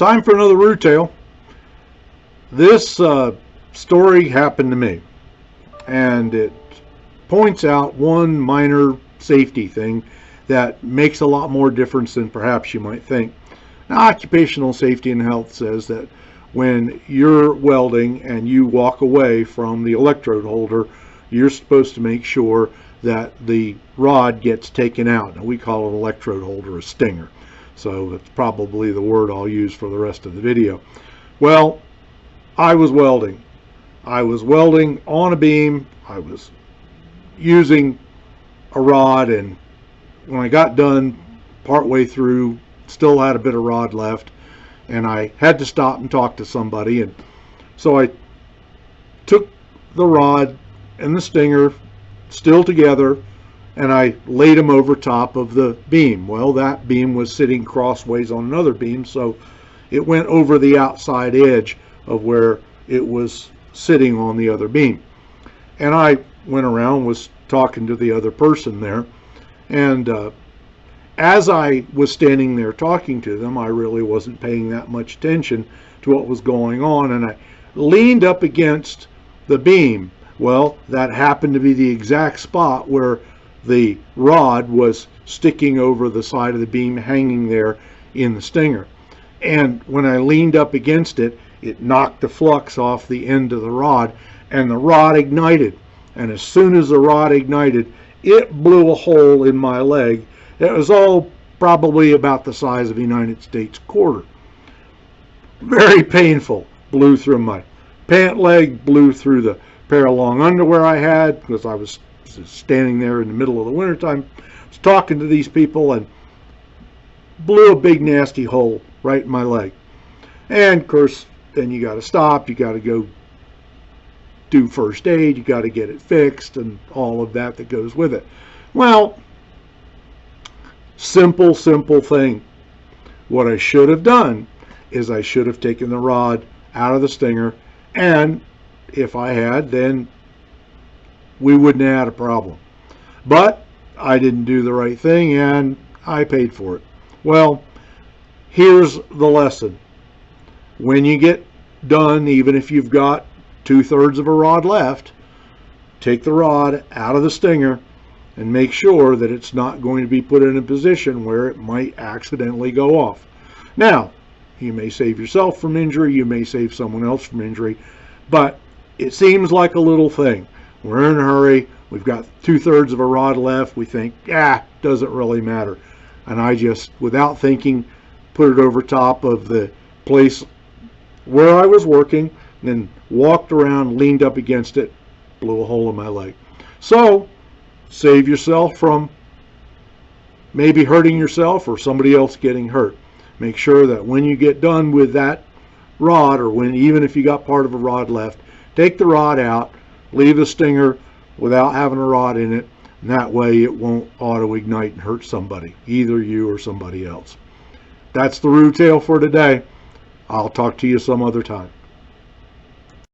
Time for another Roo Tale. This story happened to me, and it points out one minor safety thing that makes a lot more difference than perhaps you might think. Now, occupational safety and health says that when you're welding and you walk away from the electrode holder, you're supposed to make sure that the rod gets taken out. Now, we call an electrode holder a stinger, so that's probably the word I'll use for the rest of the video. Well, I was welding. I was welding on a beam. I was using a rod, and when I got done, partway through, still had a bit of rod left, and I had to stop and talk to somebody. And so I took the rod and the stinger still together, and I laid them over top of the beam. Well, that beam was sitting crossways on another beam, so it went over the outside edge of where it was sitting on the other beam. And I went around, was talking to the other person there, and as I was standing there talking to them, I really wasn't paying that much attention to what was going on, and I leaned up against the beam. Well, that happened to be the exact spot where the rod was sticking over the side of the beam, hanging there in the stinger. And when I leaned up against it, it knocked the flux off the end of the rod, and the rod ignited. And as soon as the rod ignited, it blew a hole in my leg. It was all probably about the size of a United States quarter. Very painful. Blew through my pant leg, blew through the pair of long underwear I had, because I was standing there in the middle of the wintertime. I was talking to these people and blew a big nasty hole right in my leg. And of course, then you got to stop, you got to go do first aid, you got to get it fixed, and all of that that goes with it. Well, simple thing. What I should have done is I should have taken the rod out of the stinger, and if I had, then we wouldn't have had a problem. But I didn't do the right thing, and I paid for it. Well, here's the lesson. When you get done, even if you've got 2/3 of a rod left, take the rod out of the stinger and make sure that it's not going to be put in a position where it might accidentally go off. Now, you may save yourself from injury, you may save someone else from injury, but it seems like a little thing. We're in a hurry, we've got 2/3 of a rod left, we think, doesn't really matter. And I just, without thinking, put it over top of the place where I was working, and then walked around, leaned up against it, blew a hole in my leg. So, save yourself from maybe hurting yourself or somebody else getting hurt. Make sure that when you get done with that rod, or even if you got part of a rod left, take the rod out, leave the stinger without having a rod in it, and that way it won't auto-ignite and hurt somebody, either you or somebody else. That's the Roo Tale for today. I'll talk to you some other time.